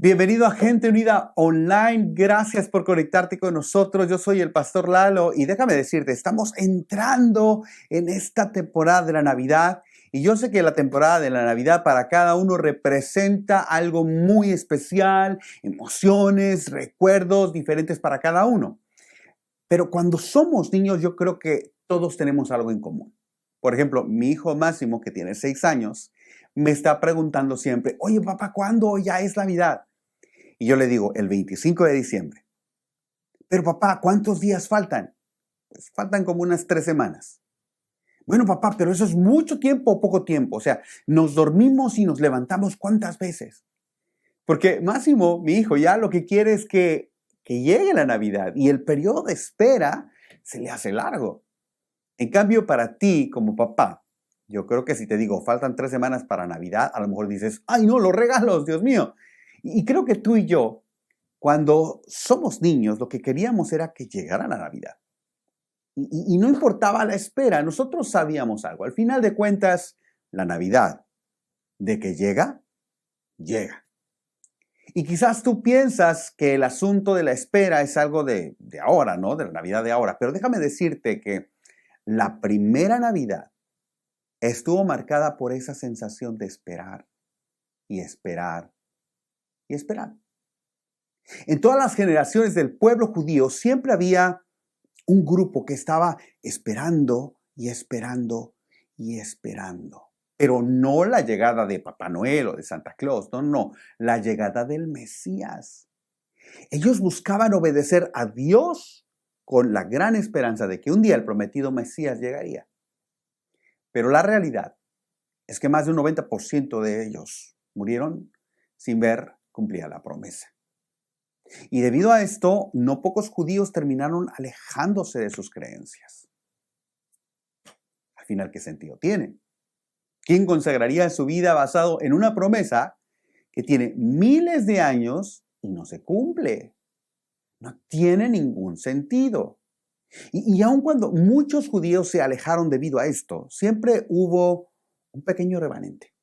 Bienvenido a Gente Unida Online. Gracias por conectarte con nosotros. Yo soy el Pastor Lalo y déjame decirte, estamos entrando en esta temporada de la Navidad y yo sé que la temporada de la Navidad para cada uno representa algo muy especial, emociones, recuerdos diferentes para cada uno. Pero cuando somos niños yo creo que todos tenemos algo en común. Por ejemplo, mi hijo Máximo, que tiene 6 años, me está preguntando siempre, oye papá, ¿cuándo ya es Navidad? Y yo le digo, el 25 de diciembre. Pero papá, ¿cuántos días faltan? Pues faltan como unas 3 semanas. Bueno, papá, pero eso es mucho tiempo o poco tiempo. O sea, nos dormimos y nos levantamos ¿cuántas veces? Porque Máximo, mi hijo, ya lo que quiere es que llegue la Navidad y el periodo de espera se le hace largo. En cambio, para ti como papá, yo creo que si te digo, faltan 3 semanas para Navidad, a lo mejor dices, ay no, los regalos, Dios mío. Y creo que tú y yo, cuando somos niños, lo que queríamos era que llegara la Navidad. Y no importaba la espera, nosotros sabíamos algo. Al final de cuentas, la Navidad, de que llega, llega. Y quizás tú piensas que el asunto de la espera es algo de ahora, ¿no? De la Navidad de ahora. Pero déjame decirte que la primera Navidad estuvo marcada por esa sensación de esperar y esperar y esperar. En todas las generaciones del pueblo judío siempre había un grupo que estaba esperando y esperando y esperando. Pero no la llegada de Papá Noel o de Santa Claus, no, la llegada del Mesías. Ellos buscaban obedecer a Dios con la gran esperanza de que un día el prometido Mesías llegaría. Pero la realidad es que más de un 90% de ellos murieron sin ver cumplida la promesa. Y debido a esto, no pocos judíos terminaron alejándose de sus creencias. Al final, ¿qué sentido tiene? ¿Quién consagraría su vida basado en una promesa que tiene miles de años y no se cumple? No tiene ningún sentido. Y aun cuando muchos judíos se alejaron debido a esto, siempre hubo un pequeño remanente,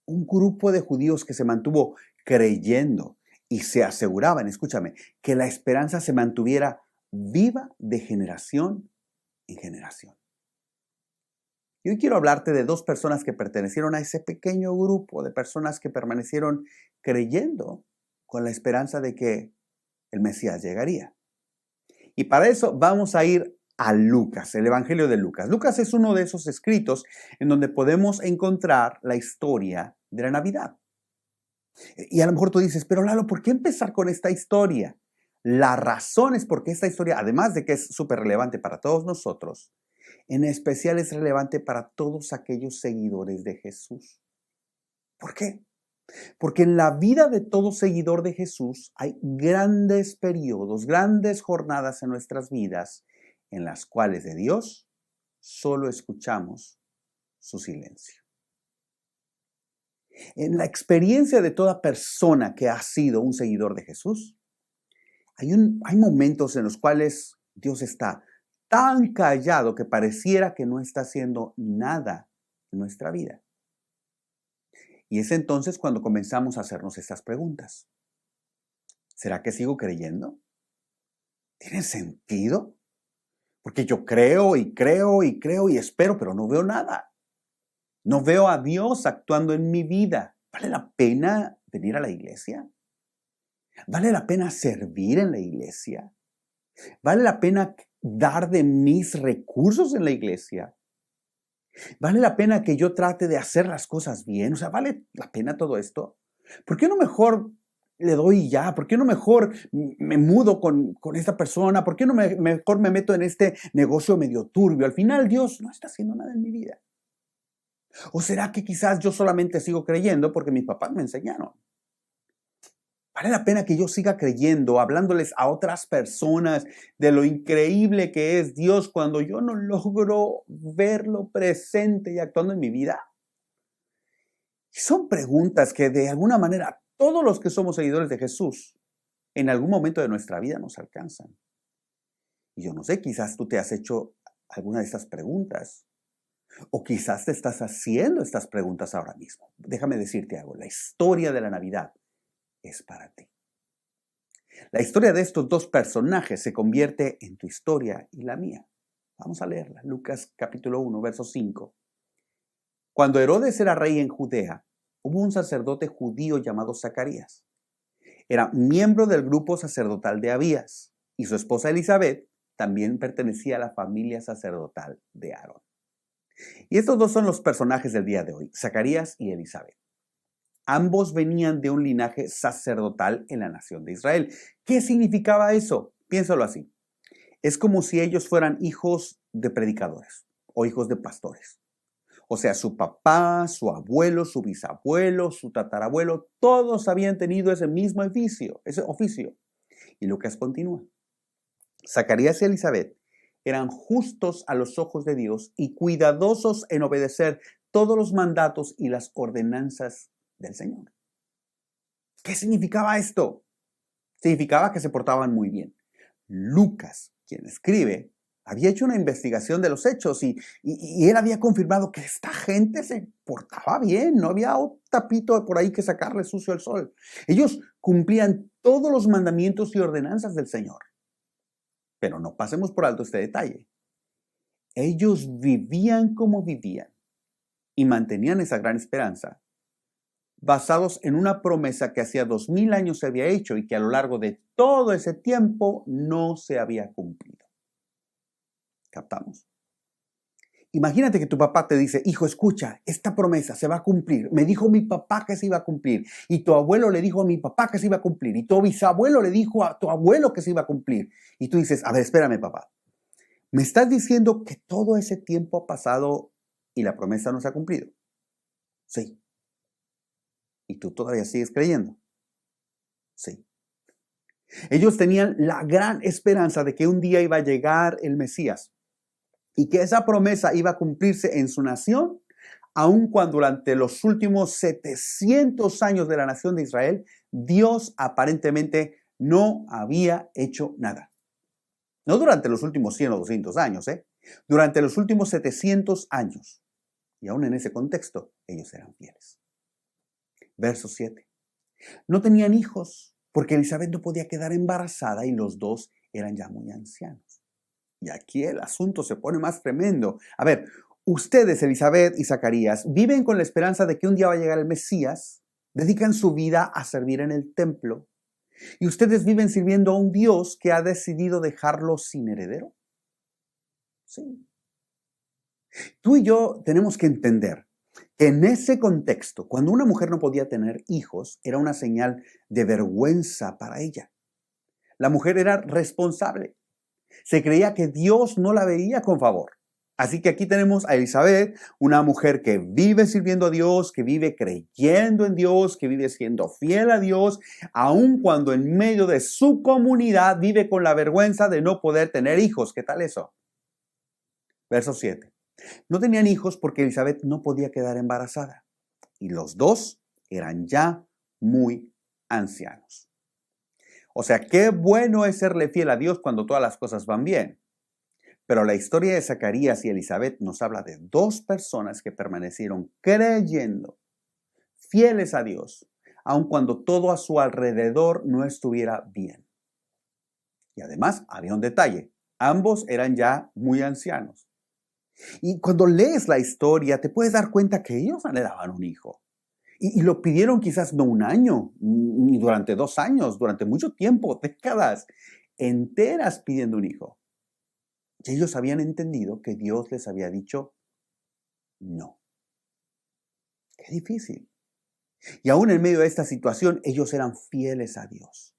un grupo de judíos que se mantuvo creyendo y se aseguraban, escúchame, que la esperanza se mantuviera viva de generación en generación. Y hoy quiero hablarte de dos personas que pertenecieron a ese pequeño grupo de personas que permanecieron creyendo con la esperanza de que el Mesías llegaría. Y para eso vamos a ir a Lucas, el Evangelio de Lucas. Lucas es uno de esos escritos en donde podemos encontrar la historia de la Navidad. Y a lo mejor tú dices, pero Lalo, ¿por qué empezar con esta historia? La razón es porque esta historia, además de que es súper relevante para todos nosotros, en especial es relevante para todos aquellos seguidores de Jesús. ¿Por qué? Porque en la vida de todo seguidor de Jesús hay grandes periodos, grandes jornadas en nuestras vidas en las cuales de Dios solo escuchamos su silencio. En la experiencia de toda persona que ha sido un seguidor de Jesús, hay momentos en los cuales Dios está tan callado que pareciera que no está haciendo nada en nuestra vida. Y es entonces cuando comenzamos a hacernos estas preguntas. ¿Será que sigo creyendo? ¿Tiene sentido? Porque yo creo y creo y creo y espero, pero no veo nada. No veo a Dios actuando en mi vida. ¿Vale la pena venir a la iglesia? ¿Vale la pena servir en la iglesia? ¿Vale la pena dar de mis recursos en la iglesia? ¿Vale la pena que yo trate de hacer las cosas bien? O sea, ¿vale la pena todo esto? ¿Por qué no mejor le doy ya? ¿Por qué no mejor me mudo con esta persona? ¿Por qué no mejor me meto en este negocio medio turbio? Al final Dios no está haciendo nada en mi vida. ¿O será que quizás yo solamente sigo creyendo porque mis papás me enseñaron? ¿Vale la pena que yo siga creyendo, hablándoles a otras personas de lo increíble que es Dios cuando yo no logro verlo presente y actuando en mi vida? Y son preguntas que de alguna manera todos los que somos seguidores de Jesús en algún momento de nuestra vida nos alcanzan. Y yo no sé, quizás tú te has hecho alguna de estas preguntas o quizás te estás haciendo estas preguntas ahora mismo. Déjame decirte algo, la historia de la Navidad es para ti. La historia de estos dos personajes se convierte en tu historia y la mía. Vamos a leerla. Lucas capítulo 1, verso 5. Cuando Herodes era rey en Judea, hubo un sacerdote judío llamado Zacarías. Era miembro del grupo sacerdotal de Abías y su esposa Elizabeth también pertenecía a la familia sacerdotal de Aarón. Y estos dos son los personajes del día de hoy, Zacarías y Elizabeth. Ambos venían de un linaje sacerdotal en la nación de Israel. ¿Qué significaba eso? Piénsalo así. Es como si ellos fueran hijos de predicadores o hijos de pastores. O sea, su papá, su abuelo, su bisabuelo, su tatarabuelo, todos habían tenido ese mismo oficio. Y Lucas continúa. Zacarías y Elizabeth eran justos a los ojos de Dios y cuidadosos en obedecer todos los mandatos y las ordenanzas del Señor. ¿Qué significaba esto? Significaba que se portaban muy bien. Lucas, quien escribe, había hecho una investigación de los hechos y él había confirmado que esta gente se portaba bien, no había un tapito por ahí que sacarle sucio al sol. Ellos cumplían todos los mandamientos y ordenanzas del Señor. Pero no pasemos por alto este detalle. Ellos vivían como vivían y mantenían esa gran esperanza, basados en una promesa que hacía 2000 años se había hecho y que a lo largo de todo ese tiempo no se había cumplido. ¿Captamos? Imagínate que tu papá te dice, hijo, escucha, esta promesa se va a cumplir. Me dijo mi papá que se iba a cumplir. Y tu abuelo le dijo a mi papá que se iba a cumplir. Y tu bisabuelo le dijo a tu abuelo que se iba a cumplir. Y tú dices, a ver, espérame, papá. ¿Me estás diciendo que todo ese tiempo ha pasado y la promesa no se ha cumplido? Sí. ¿Y tú todavía sigues creyendo? Sí. Ellos tenían la gran esperanza de que un día iba a llegar el Mesías y que esa promesa iba a cumplirse en su nación, aun cuando durante los últimos 700 años de la nación de Israel, Dios aparentemente no había hecho nada. No durante los últimos 100 o 200 años, durante los últimos 700 años. Y aún en ese contexto, ellos eran fieles. Verso 7. No tenían hijos porque Elizabeth no podía quedar embarazada y los dos eran ya muy ancianos. Y aquí el asunto se pone más tremendo. A ver, ustedes, Elizabeth y Zacarías, viven con la esperanza de que un día va a llegar el Mesías, dedican su vida a servir en el templo, y ustedes viven sirviendo a un Dios que ha decidido dejarlo sin heredero. Sí. Tú y yo tenemos que entender que en ese contexto, cuando una mujer no podía tener hijos, era una señal de vergüenza para ella. La mujer era responsable. Se creía que Dios no la veía con favor. Así que aquí tenemos a Elizabeth, una mujer que vive sirviendo a Dios, que vive creyendo en Dios, que vive siendo fiel a Dios, aun cuando en medio de su comunidad vive con la vergüenza de no poder tener hijos. ¿Qué tal eso? Verso 7. No tenían hijos porque Elizabeth no podía quedar embarazada y los dos eran ya muy ancianos. O sea, qué bueno es serle fiel a Dios cuando todas las cosas van bien. Pero la historia de Zacarías y Elizabeth nos habla de dos personas que permanecieron creyendo, fieles a Dios, aun cuando todo a su alrededor no estuviera bien. Y además había un detalle, ambos eran ya muy ancianos. Y cuando lees la historia te puedes dar cuenta que ellos anhelaban un hijo. Y lo pidieron quizás no un año, ni durante 2 años, durante mucho tiempo, décadas enteras pidiendo un hijo. Y ellos habían entendido que Dios les había dicho no. Qué difícil. Y aún en medio de esta situación, ellos eran fieles a Dios.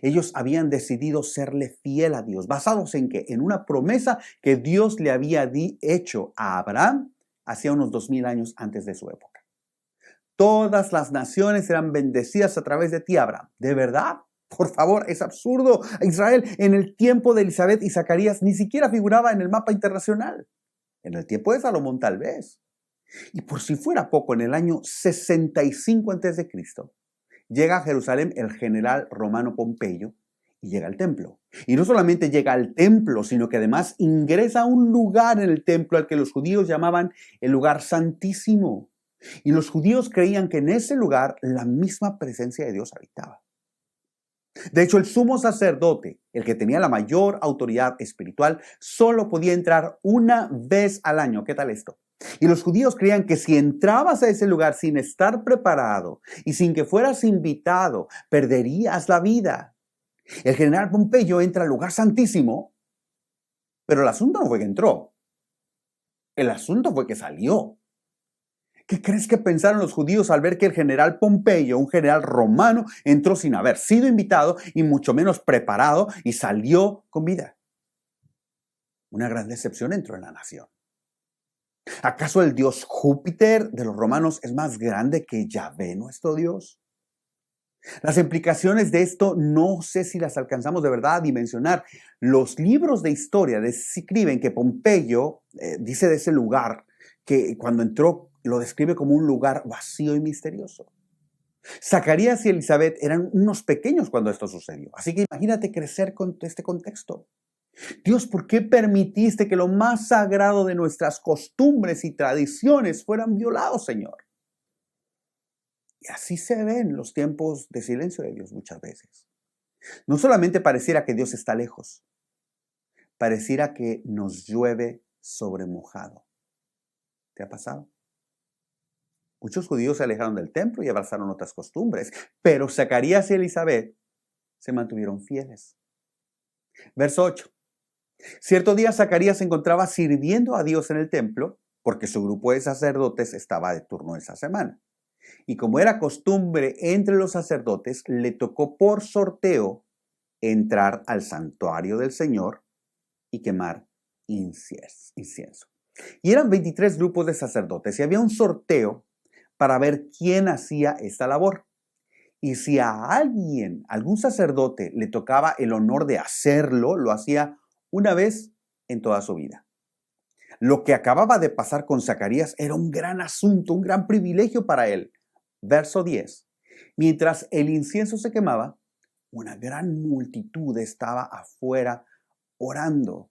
Ellos habían decidido serle fiel a Dios, basados en ¿qué? En una promesa que Dios le había hecho a Abraham hacía unos 2000 años antes de su época. Todas las naciones serán bendecidas a través de ti, Abraham. ¿De verdad? Por favor, es absurdo. Israel en el tiempo de Elizabeth y Zacarías ni siquiera figuraba en el mapa internacional. En el tiempo de Salomón tal vez. Y por si fuera poco, en el año 65 a.C., llega a Jerusalén el general romano Pompeyo y llega al templo. Y no solamente llega al templo, sino que además ingresa a un lugar en el templo al que los judíos llamaban el lugar santísimo. Y los judíos creían que en ese lugar la misma presencia de Dios habitaba. De hecho, el sumo sacerdote, el que tenía la mayor autoridad espiritual, solo podía entrar una vez al año. ¿Qué tal esto? Y los judíos creían que si entrabas a ese lugar sin estar preparado y sin que fueras invitado, perderías la vida. El general Pompeyo entra al lugar santísimo, pero el asunto no fue que entró. El asunto fue que salió. ¿Qué crees que pensaron los judíos al ver que el general Pompeyo, un general romano, entró sin haber sido invitado y mucho menos preparado y salió con vida? Una gran decepción entró en la nación. ¿Acaso el dios Júpiter de los romanos es más grande que Yahvé, nuestro Dios? Las implicaciones de esto no sé si las alcanzamos de verdad a dimensionar. Los libros de historia describen que Pompeyo dice de ese lugar que cuando entró lo describe como un lugar vacío y misterioso. Zacarías y Elizabeth eran unos pequeños cuando esto sucedió. Así que imagínate crecer con este contexto. Dios, ¿por qué permitiste que lo más sagrado de nuestras costumbres y tradiciones fueran violados, Señor? Y así se ven los tiempos de silencio de Dios muchas veces. No solamente pareciera que Dios está lejos, pareciera que nos llueve sobre mojado. ¿Te ha pasado? Muchos judíos se alejaron del templo y abrazaron otras costumbres, pero Zacarías y Elizabeth se mantuvieron fieles. Verso 8. Cierto día Zacarías se encontraba sirviendo a Dios en el templo porque su grupo de sacerdotes estaba de turno esa semana. Y como era costumbre entre los sacerdotes, le tocó por sorteo entrar al santuario del Señor y quemar incienso. Y eran 23 grupos de sacerdotes y había un sorteo para ver quién hacía esta labor. Y si a algún sacerdote le tocaba el honor de hacerlo, lo hacía una vez en toda su vida. Lo que acababa de pasar con Zacarías era un gran asunto, un gran privilegio para él. Verso 10. Mientras el incienso se quemaba, una gran multitud estaba afuera orando.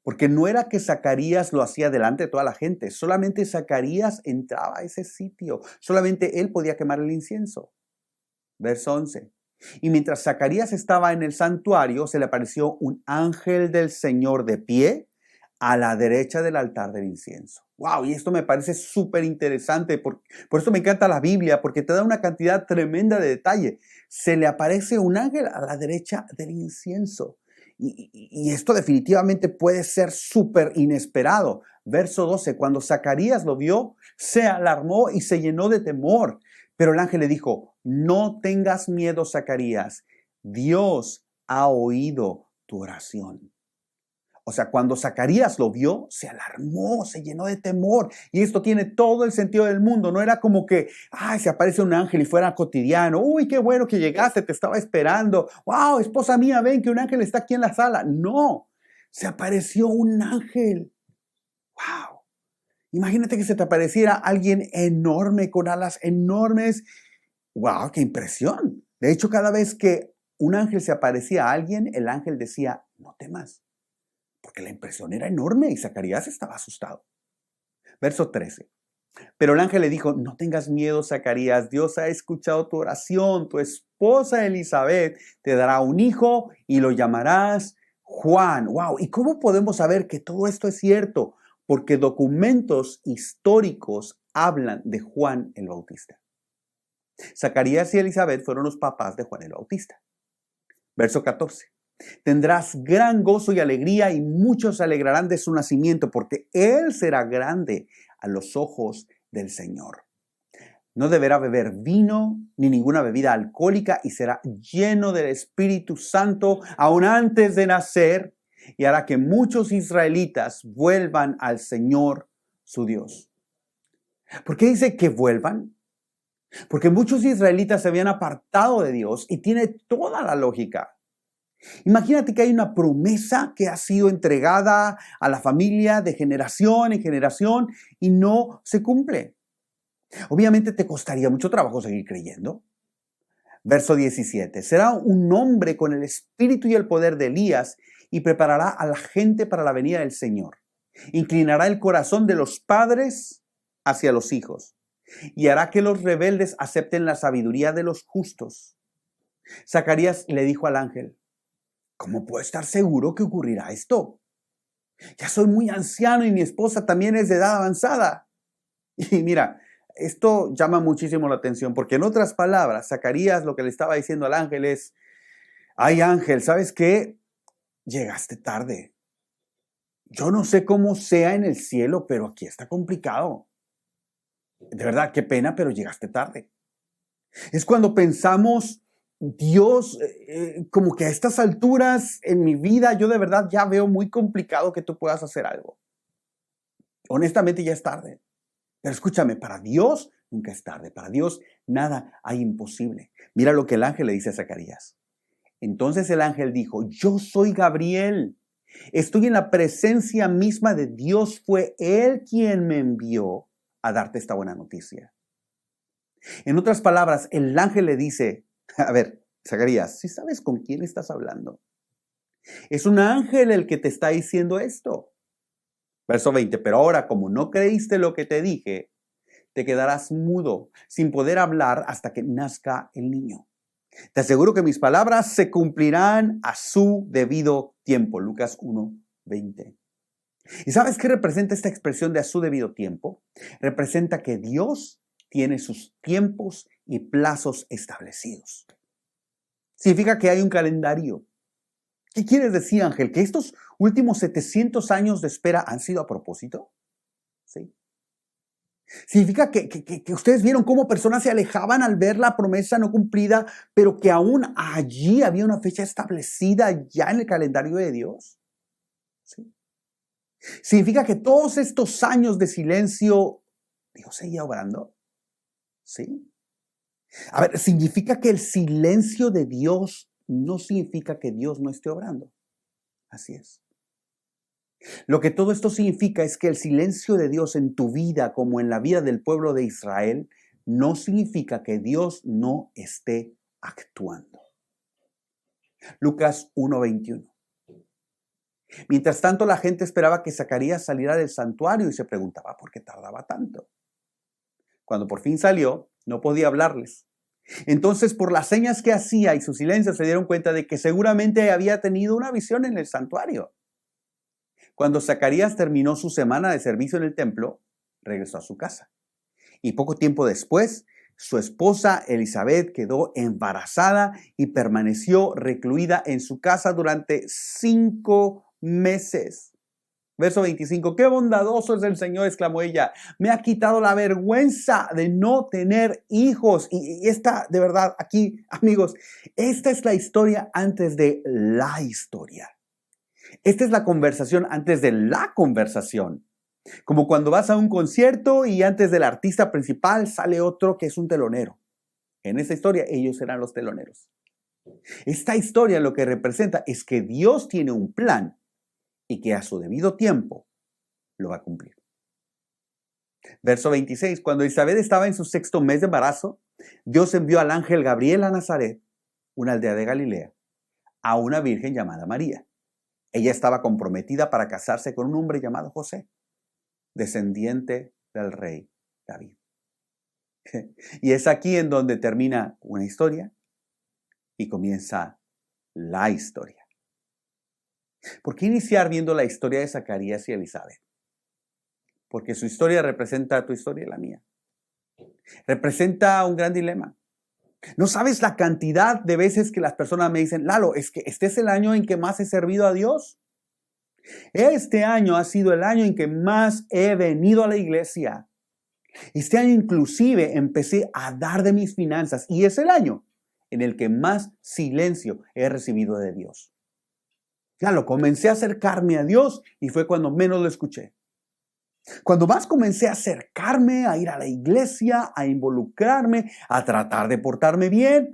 Porque no era que Zacarías lo hacía delante de toda la gente, solamente Zacarías entraba a ese sitio, solamente él podía quemar el incienso. Verso 11. Y mientras Zacarías estaba en el santuario, se le apareció un ángel del Señor de pie a la derecha del altar del incienso. Wow, y esto me parece súper interesante, por eso me encanta la Biblia, porque te da una cantidad tremenda de detalle. Se le aparece un ángel a la derecha del incienso. Y esto definitivamente puede ser súper inesperado. Verso 12, cuando Zacarías lo vio, se alarmó y se llenó de temor. Pero el ángel le dijo, no tengas miedo, Zacarías, Dios ha oído tu oración. O sea, cuando Zacarías lo vio, se alarmó, se llenó de temor. Y esto tiene todo el sentido del mundo. No era como que, se aparece un ángel y fuera cotidiano. Uy, qué bueno que llegaste, te estaba esperando. Wow, esposa mía, ven que un ángel está aquí en la sala. No, se apareció un ángel. Wow. Imagínate que se te apareciera alguien enorme, con alas enormes. ¡Wow! ¡Qué impresión! De hecho, cada vez que un ángel se aparecía a alguien, el ángel decía, no temas, porque la impresión era enorme y Zacarías estaba asustado. Verso 13. Pero el ángel le dijo, no tengas miedo, Zacarías, Dios ha escuchado tu oración, tu esposa Elizabeth te dará un hijo y lo llamarás Juan. ¡Wow! ¿Y cómo podemos saber que todo esto es cierto? Porque documentos históricos hablan de Juan el Bautista. Zacarías y Elizabeth fueron los papás de Juan el Bautista. Verso 14. Tendrás gran gozo y alegría y muchos se alegrarán de su nacimiento porque él será grande a los ojos del Señor. No deberá beber vino ni ninguna bebida alcohólica y será lleno del Espíritu Santo aún antes de nacer y hará que muchos israelitas vuelvan al Señor su Dios. ¿Por qué dice que vuelvan? Porque muchos israelitas se habían apartado de Dios y tiene toda la lógica. Imagínate que hay una promesa que ha sido entregada a la familia de generación en generación y no se cumple. Obviamente te costaría mucho trabajo seguir creyendo. Verso 17. Será un hombre con el espíritu y el poder de Elías y preparará a la gente para la venida del Señor. Inclinará el corazón de los padres hacia los hijos y hará que los rebeldes acepten la sabiduría de los justos Zacarías le dijo al ángel, ¿cómo puedo estar seguro que ocurrirá esto? Ya soy muy anciano y mi esposa también es de edad avanzada. Y mira, esto llama muchísimo la atención porque en otras palabras, Zacarías lo que le estaba diciendo al ángel es, ay ángel, ¿sabes qué? Llegaste tarde. Yo no sé cómo sea en el cielo, pero aquí está complicado. De verdad, qué pena, pero llegaste tarde. Es cuando pensamos, Dios, como que a estas alturas en mi vida, yo de verdad ya veo muy complicado que tú puedas hacer algo. Honestamente ya es tarde. Pero escúchame, para Dios nunca es tarde. Para Dios nada hay imposible. Mira lo que el ángel le dice a Zacarías. Entonces el ángel dijo, yo soy Gabriel. Estoy en la presencia misma de Dios. Fue Él quien me envió a darte esta buena noticia. En otras palabras, el ángel le dice, a ver, Zacarías, ¿sí sabes con quién estás hablando? Es un ángel el que te está diciendo esto. Verso 20, pero ahora como no creíste lo que te dije, te quedarás mudo, sin poder hablar hasta que nazca el niño. Te aseguro que mis palabras se cumplirán a su debido tiempo. Lucas 1:20. ¿Y sabes qué representa esta expresión de a su debido tiempo? Representa que Dios tiene sus tiempos y plazos establecidos. Significa que hay un calendario. ¿Qué quieres decir, Ángel? ¿Que estos últimos 700 años de espera han sido a propósito? ¿Sí? Significa que ustedes vieron cómo personas se alejaban al ver la promesa no cumplida, pero que aún allí había una fecha establecida ya en el calendario de Dios. ¿Sí? Significa que todos estos años de silencio, Dios seguía obrando. ¿Sí? A ver, significa que el silencio de Dios no significa que Dios no esté obrando. Así es. Lo que todo esto significa es que el silencio de Dios en tu vida, como en la vida del pueblo de Israel, no significa que Dios no esté actuando. Lucas 1:21. Mientras tanto, la gente esperaba que Zacarías saliera del santuario y se preguntaba por qué tardaba tanto. Cuando por fin salió, no podía hablarles. Entonces, por las señas que hacía y su silencio, se dieron cuenta de que seguramente había tenido una visión en el santuario. Cuando Zacarías terminó su semana de servicio en el templo, regresó a su casa. Y poco tiempo después, su esposa Elizabeth quedó embarazada y permaneció recluida en su casa durante 5 meses. Verso 25, qué bondadoso es el Señor, exclamó ella. Me ha quitado la vergüenza de no tener hijos. Y esta, de verdad, aquí, amigos, esta es la historia antes de la historia. Esta es la conversación antes de la conversación. Como cuando vas a un concierto y antes del artista principal sale otro que es un telonero. En esta historia ellos serán los teloneros. Esta historia lo que representa es que Dios tiene un plan y que a su debido tiempo lo va a cumplir. Verso 26. Cuando Isabel estaba en su 6º mes de embarazo, Dios envió al ángel Gabriel a Nazaret, una aldea de Galilea, a una virgen llamada María. Ella estaba comprometida para casarse con un hombre llamado José, descendiente del rey David. Y es aquí en donde termina una historia y comienza la historia. ¿Por qué iniciar viendo la historia de Zacarías y Elizabeth? Porque su historia representa tu historia y la mía. Representa un gran dilema. No sabes la cantidad de veces que las personas me dicen, Lalo, es que este es el año en que más he servido a Dios. Este año ha sido el año en que más he venido a la iglesia. Este año inclusive empecé a dar de mis finanzas y es el año en el que más silencio he recibido de Dios. Claro, comencé a acercarme a Dios y fue cuando menos lo escuché. Cuando más comencé a acercarme, a ir a la iglesia, a involucrarme, a tratar de portarme bien,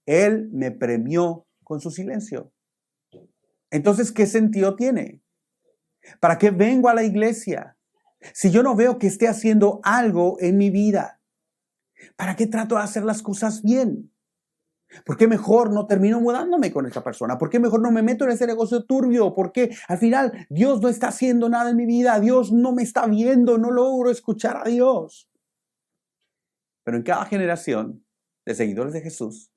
Él me premió con su silencio. Entonces, ¿qué sentido tiene? ¿Para qué vengo a la iglesia si yo no veo que esté haciendo algo en mi vida? ¿Para qué trato de hacer las cosas bien? ¿Por qué mejor no termino mudándome con esa persona? ¿Por qué mejor no me meto en ese negocio turbio? ¿Por qué al final Dios no está haciendo nada en mi vida? Dios no me está viendo, no logro escuchar a Dios. Pero en cada generación de seguidores de Jesús,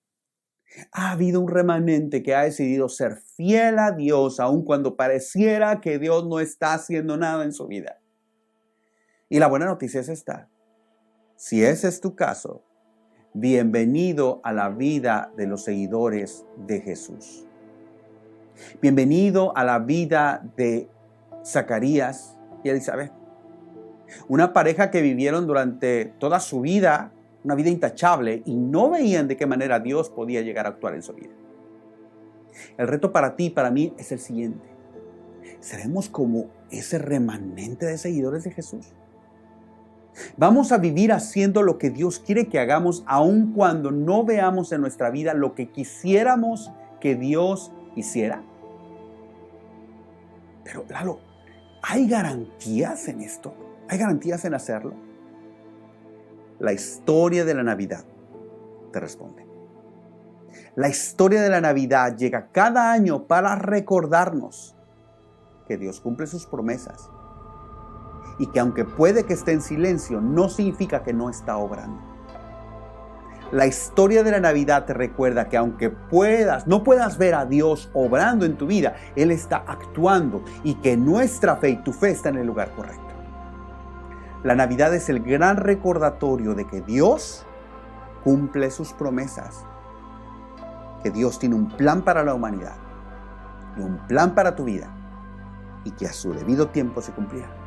Ha habido un remanente que ha decidido ser fiel a Dios, aun cuando pareciera que Dios no está haciendo nada en su vida. Y la buena noticia es esta. Si ese es tu caso, bienvenido a la vida de los seguidores de Jesús. Bienvenido a la vida de Zacarías y Elizabeth. Una pareja que vivieron durante toda su vida, una vida intachable, y no veían de qué manera Dios podía llegar a actuar en su vida. El reto para ti y para mí es el siguiente. ¿Seremos como ese remanente de seguidores de Jesús? ¿Vamos a vivir haciendo lo que Dios quiere que hagamos, aun cuando no veamos en nuestra vida lo que quisiéramos que Dios hiciera? Pero, Lalo, ¿hay garantías en esto? ¿Hay garantías en hacerlo? La historia de la Navidad te responde. La historia de la Navidad llega cada año para recordarnos que Dios cumple sus promesas y que aunque puede que esté en silencio, no significa que no está obrando. La historia de la Navidad te recuerda que aunque no puedas ver a Dios obrando en tu vida, Él está actuando y que nuestra fe y tu fe están en el lugar correcto. La Navidad es el gran recordatorio de que Dios cumple sus promesas, que Dios tiene un plan para la humanidad y un plan para tu vida y que a su debido tiempo se cumplirá.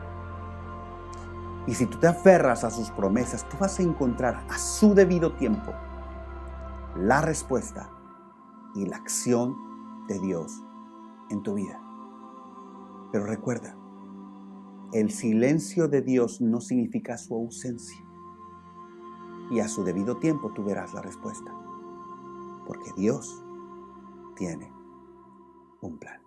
Y si tú te aferras a sus promesas, tú vas a encontrar a su debido tiempo la respuesta y la acción de Dios en tu vida. Pero recuerda, el silencio de Dios no significa su ausencia. Y a su debido tiempo tú verás la respuesta. Porque Dios tiene un plan.